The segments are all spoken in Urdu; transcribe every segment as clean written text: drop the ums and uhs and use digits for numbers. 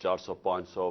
400-500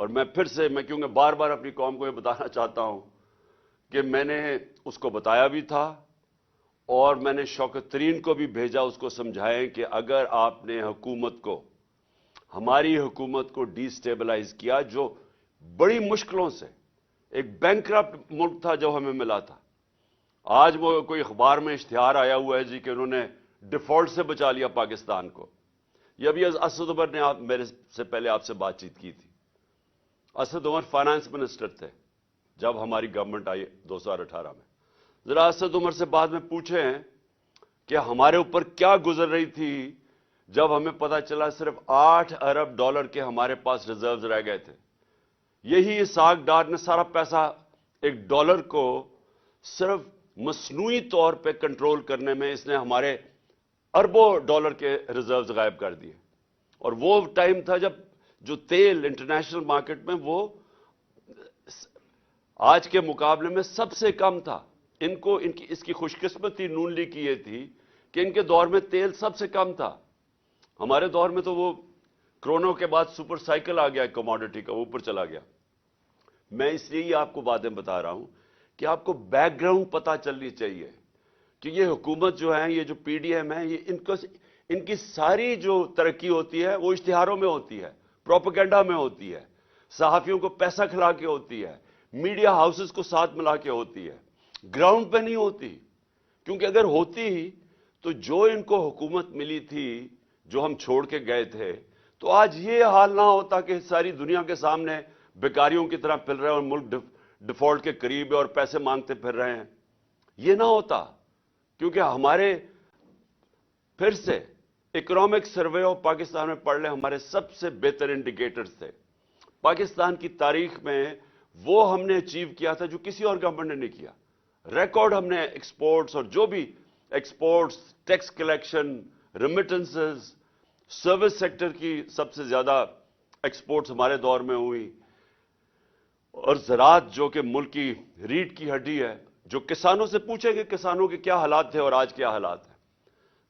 اور میں پھر سے کیونکہ بار بار اپنی قوم کو یہ بتانا چاہتا ہوں کہ میں نے اس کو بتایا بھی تھا اور میں نے شوکت ترین کو بھی بھیجا اس کو سمجھائیں کہ اگر آپ نے حکومت کو، ہماری حکومت کو ڈی سٹیبلائز کیا، جو بڑی مشکلوں سے ایک بینکرپٹ ملک تھا جو ہمیں ملا تھا، آج وہ کوئی اخبار میں اشتہار آیا ہوا ہے جی کہ انہوں نے ڈیفالٹ سے بچا لیا پاکستان کو. یہ ابھی اسد عمر نے میرے سے پہلے آپ سے بات چیت کی تھی. اسد عمر فائنانس منسٹر تھے جب ہماری گورنمنٹ آئی 2018 میں. ذرا اسد عمر سے بعد میں پوچھیں کہ ہمارے اوپر کیا گزر رہی تھی جب ہمیں پتا چلا صرف $8 ارب کے ہمارے پاس ریزروز رہ گئے تھے. یہی اسحاق ڈار نے سارا پیسہ ایک ڈالر کو صرف مصنوعی طور پہ کنٹرول کرنے میں اس نے ہمارے اربوں ڈالر کے ریزروز غائب کر دیے. اور وہ ٹائم تھا جب جو تیل انٹرنیشنل مارکیٹ میں وہ آج کے مقابلے میں سب سے کم تھا. اس کی خوش قسمتی نون لیگ کی یہ تھی کہ ان کے دور میں تیل سب سے کم تھا. ہمارے دور میں تو وہ کرونا کے بعد سپر سائیکل آ گیا کموڈٹی کا، اوپر چلا گیا. میں اس لیے آپ کو باتیں بتا رہا ہوں کہ آپ کو بیک گراؤنڈ پتا چلنی چاہیے کہ یہ حکومت جو ہے، یہ جو پی ڈی ایم ہے، یہ ان کی ساری جو ترقی ہوتی ہے وہ اشتہاروں میں ہوتی ہے، پروپیگنڈا میں ہوتی ہے، صحافیوں کو پیسہ کھلا کے ہوتی ہے، میڈیا ہاؤسز کو ساتھ ملا کے ہوتی ہے، گراؤنڈ پہ نہیں ہوتی. کیونکہ اگر ہوتی تو جو ان کو حکومت ملی تھی، جو ہم چھوڑ کے گئے تھے، تو آج یہ حال نہ ہوتا کہ ساری دنیا کے سامنے بیکاریوں کی طرح پھر رہے ہیں اور ملک ڈیفالٹ کے قریب ہے اور پیسے مانگتے پھر رہے ہیں. یہ نہ ہوتا کیونکہ ہمارے پھر سے اکنامک سروے آف پاکستان میں پڑھ لیں، ہمارے سب سے بہتر انڈیکیٹرز تھے. پاکستان کی تاریخ میں وہ ہم نے اچیو کیا تھا جو کسی اور گورنمنٹ نے نہیں کیا. ریکارڈ ہم نے ایکسپورٹس اور جو بھی exports, tax collection, remittances, service sector کی سب سے زیادہ ایکسپورٹس ہمارے دور میں ہوئی. اور زراعت جو کہ ملک کی ریڑھ کی ہڈی ہے، جو کسانوں سے پوچھیں کہ کسانوں کے کیا حالات تھے اور آج کیا حالات ہیں،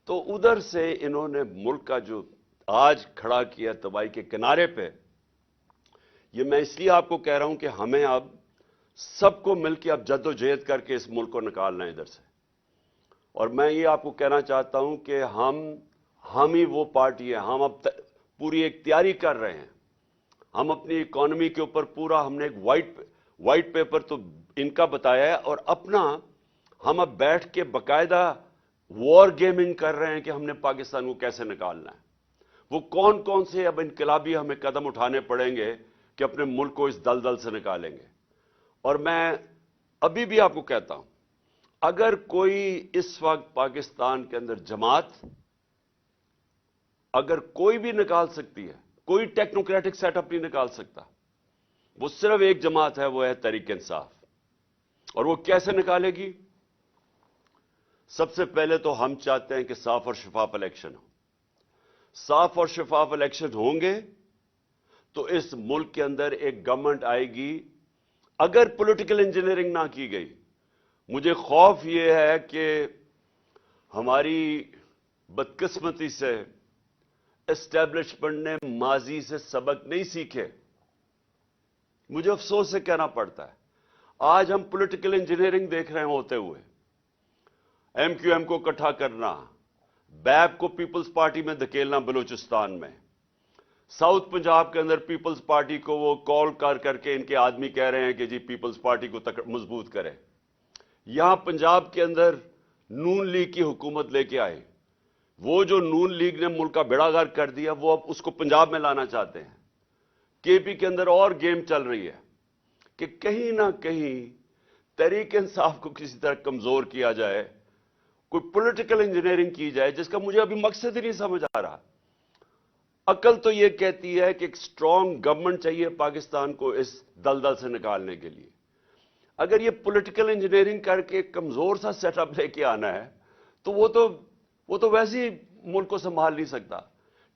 تو ادھر سے انہوں نے ملک کا جو آج کھڑا کیا تباہی کے کنارے پہ. یہ میں اس لیے آپ کو کہہ رہا ہوں کہ ہمیں اب سب کو مل کے اب جد و جہد کر کے اس ملک کو نکالنا ہے ادھر سے. اور میں یہ آپ کو کہنا چاہتا ہوں کہ ہم ہی وہ پارٹی ہے. ہم اب پوری ایک تیاری کر رہے ہیں. ہم اپنی اکانومی کے اوپر پورا ہم نے ایک وائٹ پیپر تو ان کا بتایا ہے، اور اپنا ہم اب بیٹھ کے باقاعدہ وار گیمنگ کر رہے ہیں کہ ہم نے پاکستان کو کیسے نکالنا ہے. وہ کون کون سے اب انقلابی ہمیں قدم اٹھانے پڑیں گے کہ اپنے ملک کو اس دلدل سے نکالیں گے. اور میں ابھی بھی آپ کو کہتا ہوں، اگر کوئی اس وقت پاکستان کے اندر جماعت اگر کوئی بھی نکال سکتی ہے، کوئی ٹیکنوکریٹک سیٹ اپ نہیں نکال سکتا، وہ صرف ایک جماعت ہے، وہ ہے تحریک انصاف. اور وہ کیسے نکالے گی؟ سب سے پہلے تو ہم چاہتے ہیں کہ صاف اور شفاف الیکشن ہو. صاف اور شفاف الیکشن ہوں گے تو اس ملک کے اندر ایک گورنمنٹ آئے گی. اگر پولیٹیکل انجینئرنگ نہ کی گئی، مجھے خوف یہ ہے کہ ہماری بدقسمتی سے اسٹیبلشمنٹ نے ماضی سے سبق نہیں سیکھے. مجھے افسوس سے کہنا پڑتا ہے آج ہم پولیٹیکل انجینئرنگ دیکھ رہے ہیں ہوتے ہوئے. ایم کیو ایم کو اکٹھا کرنا، بیپ کو پیپلز پارٹی میں دھکیلنا بلوچستان میں، ساؤتھ پنجاب کے اندر پیپلز پارٹی کو وہ کال کر کے ان کے آدمی کہہ رہے ہیں کہ جی پیپلز پارٹی کو مضبوط کرے. یہاں پنجاب کے اندر نون لیگ کی حکومت لے کے آئے. وہ جو نون لیگ نے ملک کا بیڑا غرق کر دیا، وہ اب اس کو پنجاب میں لانا چاہتے ہیں. کے پی کے اندر اور گیم چل رہی ہے کہ کہیں نہ کہیں تحریک انصاف کو کسی طرح کمزور کیا جائے، کوئی پولیٹیکل انجینئرنگ کی جائے جس کا مجھے ابھی مقصد ہی نہیں سمجھ آ رہا. عقل تو یہ کہتی ہے کہ ایک سٹرونگ گورنمنٹ چاہیے پاکستان کو اس دلدل سے نکالنے کے لیے. اگر یہ پولیٹیکل انجینئرنگ کر کے کمزور سا سیٹ اپ لے کے آنا ہے تو وہ تو ویسے ہی ملک کو سنبھال نہیں سکتا.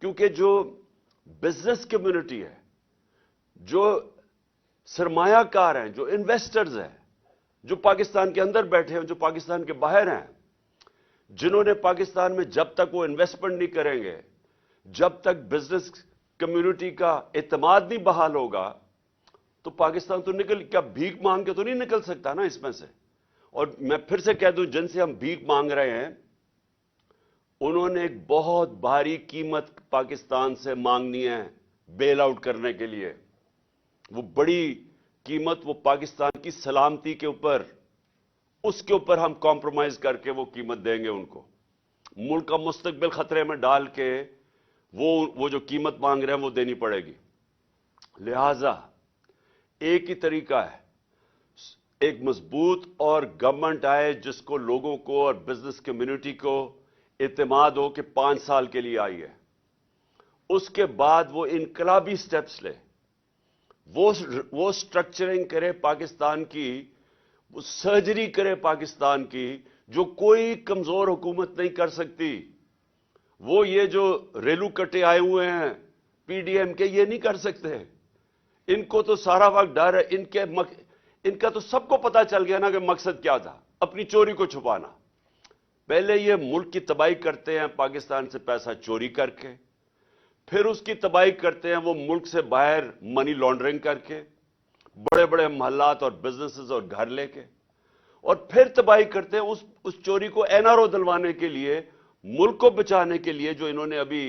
کیونکہ جو بزنس کمیونٹی ہے، جو سرمایہ کار ہیں، جو انویسٹرز ہیں، جو پاکستان کے اندر بیٹھے ہیں، جو پاکستان کے باہر ہیں، جنہوں نے پاکستان میں جب تک وہ انویسٹمنٹ نہیں کریں گے، جب تک بزنس کمیونٹی کا اعتماد نہیں بحال ہوگا، تو پاکستان تو کیا بھیک مانگ کے تو نہیں نکل سکتا نا اس میں سے. اور میں پھر سے کہہ دوں, جن سے ہم بھیک مانگ رہے ہیں انہوں نے ایک بہت بھاری قیمت پاکستان سے مانگنی ہے بیل آؤٹ کرنے کے لیے. وہ بڑی قیمت وہ پاکستان کی سلامتی کے اوپر, اس کے اوپر ہم کمپرومائز کر کے وہ قیمت دیں گے ان کو. ملک کا مستقبل خطرے میں ڈال کے وہ جو قیمت مانگ رہے ہیں وہ دینی پڑے گی. لہذا ایک ہی طریقہ ہے, ایک مضبوط اور گورنمنٹ آئے جس کو لوگوں کو اور بزنس کمیونٹی کو اعتماد ہو کہ 5 سال کے لیے آئی ہے. اس کے بعد وہ انقلابی سٹیپس لے, وہ سٹرکچرنگ کرے پاکستان کی, وہ سرجری کرے پاکستان کی جو کوئی کمزور حکومت نہیں کر سکتی. وہ یہ جو ریلو کٹے آئے ہوئے ہیں پی ڈی ایم کے, یہ نہیں کر سکتے. ان کو تو سارا وقت ڈر ہے. ان کا تو سب کو پتا چل گیا نا کہ مقصد کیا تھا, اپنی چوری کو چھپانا. پہلے یہ ملک کی تباہی کرتے ہیں پاکستان سے پیسہ چوری کر کے, پھر اس کی تباہی کرتے ہیں وہ ملک سے باہر منی لانڈرنگ کر کے, بڑے بڑے محلات اور بزنسز اور گھر لے کے, اور پھر تباہی کرتے ہیں اس چوری کو این آر او دلوانے کے لیے, ملک کو بچانے کے لیے. جو انہوں نے ابھی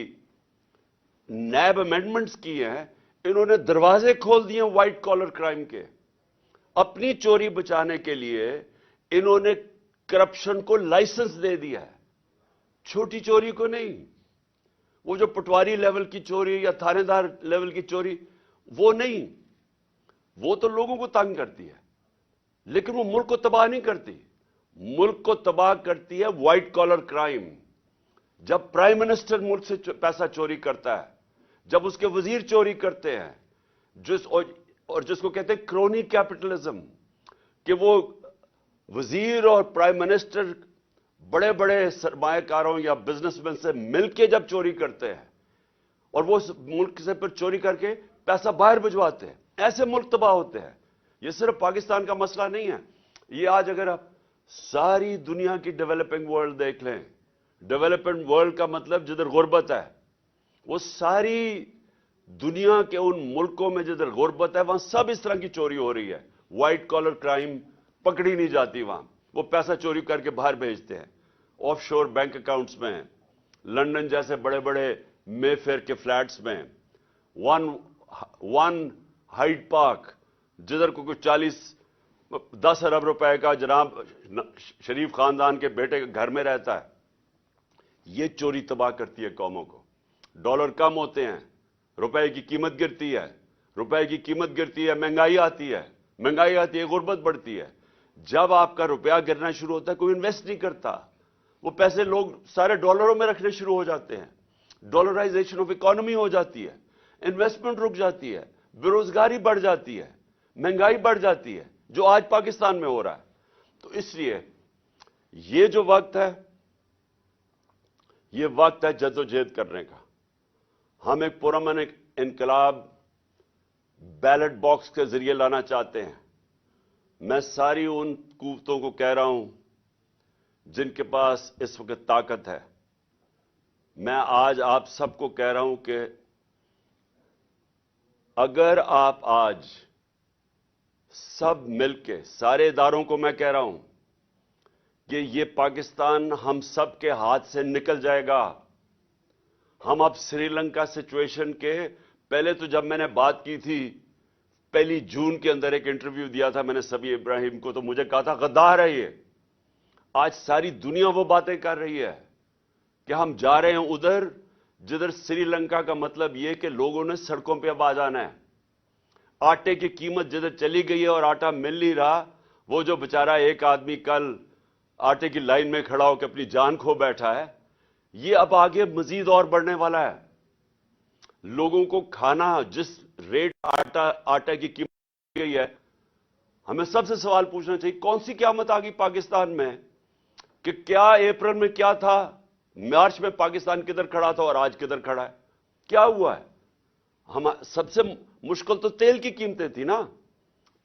نیب امینڈمنٹس کیے ہیں, انہوں نے دروازے کھول دیے وائٹ کالر کرائم کے. اپنی چوری بچانے کے لیے انہوں نے کرپشن کو لائسنس دے دیا ہے, چھوٹی چوری کو نہیں. وہ جو پٹواری لیول کی چوری یا تھانے دار لیول کی چوری وہ نہیں, وہ تو لوگوں کو تنگ کرتی ہے, لیکن وہ ملک کو تباہ نہیں کرتی. ملک کو تباہ کرتی ہے وائٹ کالر کرائم. جب پرائم منسٹر ملک سے پیسہ چوری کرتا ہے, جب اس کے وزیر چوری کرتے ہیں, جس کو کہتے ہیں کرونی کیپٹلزم, کہ وہ وزیر اور پرائم منسٹر بڑے بڑے سرمایہ کاروں یا بزنس مین سے مل کے جب چوری کرتے ہیں اور وہ ملک سے پھر چوری کر کے پیسہ باہر بھجواتے ہیں, ایسے ملک تباہ ہوتے ہیں. یہ صرف پاکستان کا مسئلہ نہیں ہے. یہ آج اگر آپ ساری دنیا کی ڈیولپنگ ورلڈ دیکھ لیں, ڈیولپنگ ورلڈ کا مطلب جدھر غربت ہے, وہ ساری دنیا کے ان ملکوں میں جدھر غربت ہے وہاں سب اس طرح کی چوری ہو رہی ہے. وائٹ کالر کرائم پکڑی نہیں جاتی وہاں, وہ پیسہ چوری کر کے باہر بھیجتے ہیں آف شور بینک اکاؤنٹس میں, لندن جیسے بڑے بڑے مے فیئر کے فلیٹس میں, ون ہائیڈ پارک جدھر کو کچھ 10 ارب روپے کا جناب شریف خاندان کے بیٹے کے گھر میں رہتا ہے. یہ چوری تباہ کرتی ہے قوموں کو. ڈالر کم ہوتے ہیں, روپے کی قیمت گرتی ہے, روپے کی قیمت گرتی ہے, مہنگائی آتی ہے, مہنگائی آتی ہے, غربت بڑھتی ہے. جب آپ کا روپیہ گرنا شروع ہوتا ہے کوئی انویسٹ نہیں کرتا, وہ پیسے لوگ سارے ڈالروں میں رکھنے شروع ہو جاتے ہیں, ڈالرائزیشن آف اکانومی ہو جاتی ہے, انویسٹمنٹ رک جاتی ہے, بے روزگاری بڑھ جاتی ہے, مہنگائی بڑھ جاتی ہے, جو آج پاکستان میں ہو رہا ہے. تو اس لیے یہ جو وقت ہے, یہ وقت ہے جدوجہد کرنے کا. ہم ایک پرامن انقلاب بیلٹ باکس کے ذریعے لانا چاہتے ہیں. میں ساری ان قوتوں کو کہہ رہا ہوں جن کے پاس اس وقت طاقت ہے, میں آج آپ سب کو کہہ رہا ہوں کہ اگر آپ آج سب مل کے, سارے اداروں کو میں کہہ رہا ہوں کہ یہ پاکستان ہم سب کے ہاتھ سے نکل جائے گا. ہم اب سری لنکا سچویشن کے پہلے تو جب میں نے بات کی تھی 1 جون کے اندر ایک انٹرویو دیا تھا میں نے سبی ابراہیم کو, تو مجھے کہا تھا غدار ہے یہ. آج ساری دنیا وہ باتیں کر رہی ہے کہ ہم جا رہے ہیں ادھر جدھر سری لنکا کا مطلب یہ کہ لوگوں نے سڑکوں پہ اب آ جانا ہے. آٹے کی قیمت جدھر چلی گئی ہے اور آٹا مل نہیں رہا, وہ جو بیچارہ ایک آدمی کل آٹے کی لائن میں کھڑا ہو کے اپنی جان کھو بیٹھا ہے, یہ اب آگے مزید اور بڑھنے والا ہے. لوگوں کو کھانا جس ریٹ آٹا کی قیمت گئی ہے, ہمیں سب سے سوال پوچھنا چاہیے کون سی قیامت آ گئی پاکستان میں, کہ کیا اپریل میں کیا تھا, مارچ میں پاکستان کدھر کھڑا تھا اور آج کدھر کھڑا ہے, کیا ہوا ہے. ہم سب سے مشکل تو تیل کی قیمتیں تھی نا,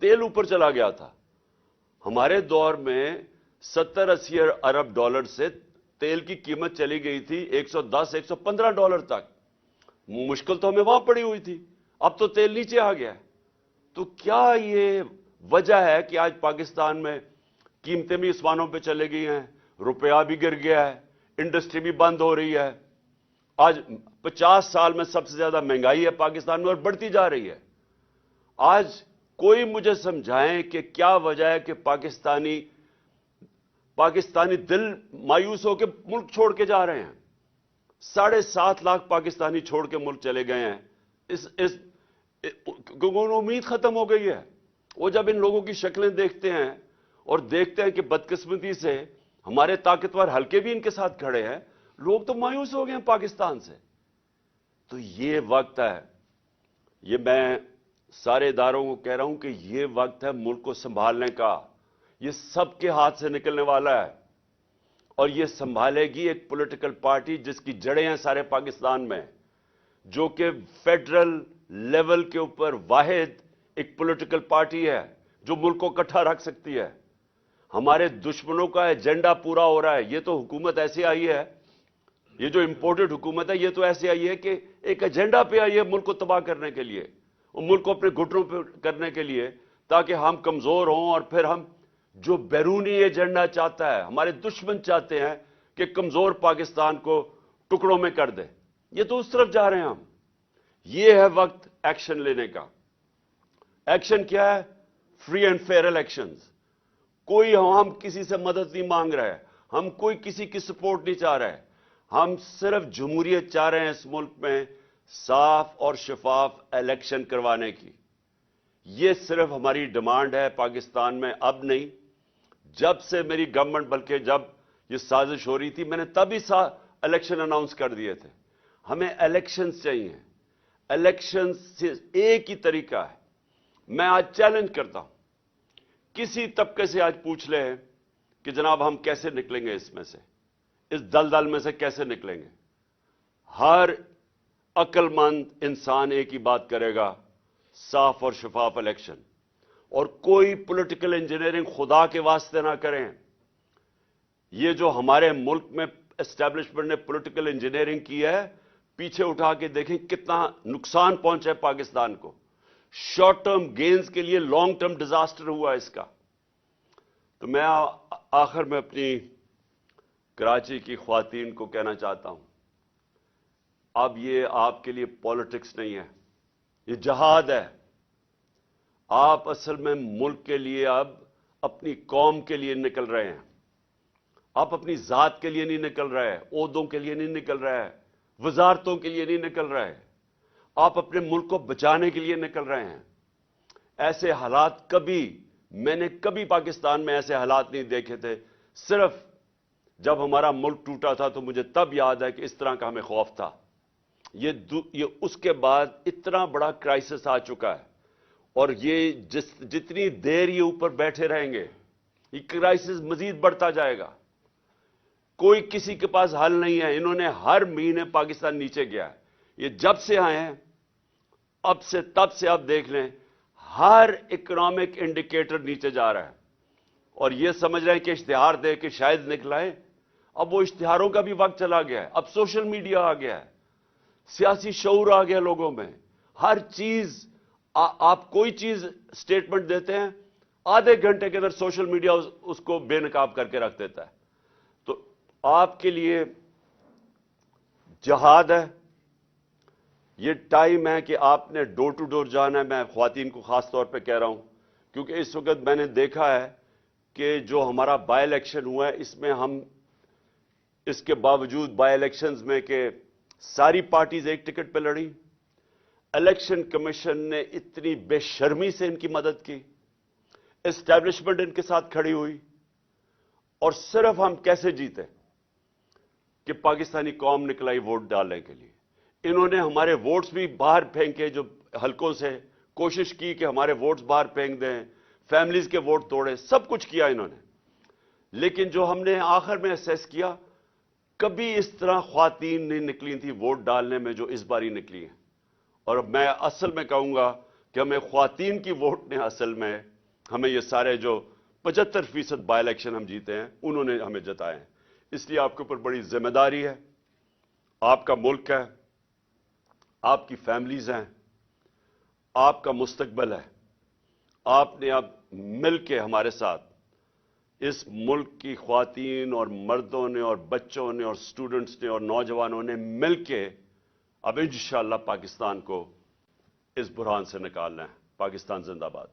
تیل اوپر چلا گیا تھا. ہمارے دور میں 70-80 ارب ڈالر سے تیل کی قیمت چلی گئی تھی $110-115 تک. مشکل تو ہمیں وہاں پڑی ہوئی تھی, اب تو تیل نیچے آ گیا ہے. تو کیا یہ وجہ ہے کہ آج پاکستان میں قیمتیں بھی آسمانوں پہ چلے گئی ہیں, روپیہ بھی گر گیا ہے, انڈسٹری بھی بند ہو رہی ہے, آج 50 سال میں سب سے زیادہ مہنگائی ہے پاکستان میں اور بڑھتی جا رہی ہے. آج کوئی مجھے سمجھائیں کہ کیا وجہ ہے کہ پاکستانی دل مایوس ہو کے ملک چھوڑ کے جا رہے ہیں. 7.5 لاکھ پاکستانی چھوڑ کے ملک چلے گئے ہیں. کیونکہ امید ختم ہو گئی ہے. وہ جب ان لوگوں کی شکلیں دیکھتے ہیں اور دیکھتے ہیں کہ بدقسمتی سے ہمارے طاقتور حلقے بھی ان کے ساتھ کھڑے ہیں, لوگ تو مایوس ہو گئے ہیں پاکستان سے. تو یہ وقت ہے, یہ میں سارے اداروں کو کہہ رہا ہوں کہ یہ وقت ہے ملک کو سنبھالنے کا. یہ سب کے ہاتھ سے نکلنے والا ہے اور یہ سنبھالے گی ایک پولیٹیکل پارٹی جس کی جڑیں ہیں سارے پاکستان میں, جو کہ فیڈرل لیول کے اوپر واحد ایک پولیٹیکل پارٹی ہے جو ملک کو اکٹھا رکھ سکتی ہے. ہمارے دشمنوں کا ایجنڈا پورا ہو رہا ہے. یہ تو حکومت ایسی آئی ہے, یہ جو امپورٹڈ حکومت ہے یہ تو ایسے آئی ہے کہ ایک ایجنڈا پہ آئی ہے ملک کو تباہ کرنے کے لیے, اور ملک کو اپنے گھٹنوں پہ کرنے کے لیے, تاکہ ہم کمزور ہوں اور پھر ہم جو بیرونی ایجنڈا چاہتا ہے, ہمارے دشمن چاہتے ہیں کہ کمزور پاکستان کو ٹکڑوں میں کر دے, یہ تو اس طرف جا رہے ہیں ہم. یہ ہے وقت ایکشن لینے کا. ایکشن کیا ہے؟ Free and fair elections. کوئی ہم کسی سے مدد نہیں مانگ رہے, ہم کوئی کسی کی سپورٹ نہیں چاہ رہے, ہم صرف جمہوریت چاہ رہے ہیں اس ملک میں صاف اور شفاف الیکشن کروانے کی. یہ صرف ہماری ڈیمانڈ ہے پاکستان میں, اب نہیں. جب سے میری گورنمنٹ, بلکہ جب یہ سازش ہو رہی تھی میں نے تب ہی الیکشن اناؤنس کر دیے تھے. ہمیں الیکشنز چاہیے. الیکشن سے ایک ہی طریقہ ہے. میں آج چیلنج کرتا ہوں, کسی طبقے سے آج پوچھ لیں کہ جناب ہم کیسے نکلیں گے اس میں سے, اس دلدل میں سے کیسے نکلیں گے. ہر عقل مند انسان ایک ہی بات کرے گا, صاف اور شفاف الیکشن. اور کوئی پولیٹیکل انجینئرنگ خدا کے واسطے نہ کریں. یہ جو ہمارے ملک میں اسٹیبلشمنٹ نے پولیٹیکل انجینئرنگ کی ہے, پیچھے اٹھا کے دیکھیں کتنا نقصان پہنچا ہے پاکستان کو. شارٹ ٹرم گینز کے لیے لانگ ٹرم ڈیزاسٹر ہوا اس کا. تو میں آخر میں اپنی کراچی کی خواتین کو کہنا چاہتا ہوں, اب یہ آپ کے لیے پالیٹکس نہیں ہے, یہ جہاد ہے. آپ اصل میں ملک کے لیے, اب اپنی قوم کے لیے نکل رہے ہیں. آپ اپنی ذات کے لیے نہیں نکل رہے, عہدوں کے لیے نہیں نکل رہے, وزارتوں کے لیے نہیں نکل رہے. آپ اپنے ملک کو بچانے کے لیے نکل رہے ہیں. ایسے حالات میں نے کبھی پاکستان میں ایسے حالات نہیں دیکھے تھے. صرف جب ہمارا ملک ٹوٹا تھا تو مجھے تب یاد ہے کہ اس طرح کا ہمیں خوف تھا. یہ اس کے بعد اتنا بڑا کرائسس آ چکا ہے, اور یہ جتنی دیر یہ اوپر بیٹھے رہیں گے یہ کرائسس مزید بڑھتا جائے گا. کوئی کسی کے پاس حل نہیں ہے. انہوں نے ہر مہینے پاکستان نیچے گیا ہے. یہ جب سے آئے ہیں, اب سے تب سے آپ دیکھ لیں, ہر اکنامک انڈیکیٹر نیچے جا رہا ہے. اور یہ سمجھ رہے ہیں کہ اشتہار دے کے شاید نکلائیں. اب وہ اشتہاروں کا بھی وقت چلا گیا ہے. اب سوشل میڈیا آ گیا ہے, سیاسی شعور آ گیا لوگوں میں. ہر چیز, آپ کوئی چیز سٹیٹمنٹ دیتے ہیں, آدھے گھنٹے کے اندر سوشل میڈیا اس کو بے نقاب کر کے رکھ دیتا ہے. تو آپ کے لیے جہاد ہے. یہ ٹائم ہے کہ آپ نے ڈور ٹو ڈور جانا ہے. میں خواتین کو خاص طور پہ کہہ رہا ہوں, کیونکہ اس وقت میں نے دیکھا ہے کہ جو ہمارا بائی الیکشن ہوا ہے, اس میں ہم اس کے باوجود بائی الیکشنز میں کہ ساری پارٹیز ایک ٹکٹ پہ لڑی, الیکشن کمیشن نے اتنی بے شرمی سے ان کی مدد کی, اسٹیبلشمنٹ ان کے ساتھ کھڑی ہوئی, اور صرف ہم کیسے جیتے کہ پاکستانی قوم نکلائی ووٹ ڈالنے کے لیے. انہوں نے ہمارے ووٹس بھی باہر پھینکے, جو حلقوں سے کوشش کی کہ ہمارے ووٹس باہر پھینک دیں, فیملیز کے ووٹ توڑے, سب کچھ کیا انہوں نے. لیکن جو ہم نے آخر میں اسیس کیا, کبھی اس طرح خواتین نہیں نکلی تھی ووٹ ڈالنے میں جو اس باری نکلی ہیں. اور میں اصل میں کہوں گا کہ ہمیں خواتین کی ووٹ نے اصل میں ہمیں یہ سارے جو 75% بائی الیکشن ہم جیتے ہیں انہوں نے ہمیں جتائے ہیں. اس لیے آپ کے اوپر بڑی ذمہ داری ہے. آپ کا ملک ہے, آپ کی فیملیز ہیں, آپ کا مستقبل ہے. آپ نے اب مل کے ہمارے ساتھ اس ملک کی خواتین اور مردوں نے اور بچوں نے اور سٹوڈنٹس نے اور نوجوانوں نے مل کے اب انشاءاللہ پاکستان کو اس بحران سے نکالنا ہے. پاکستان زندہ باد.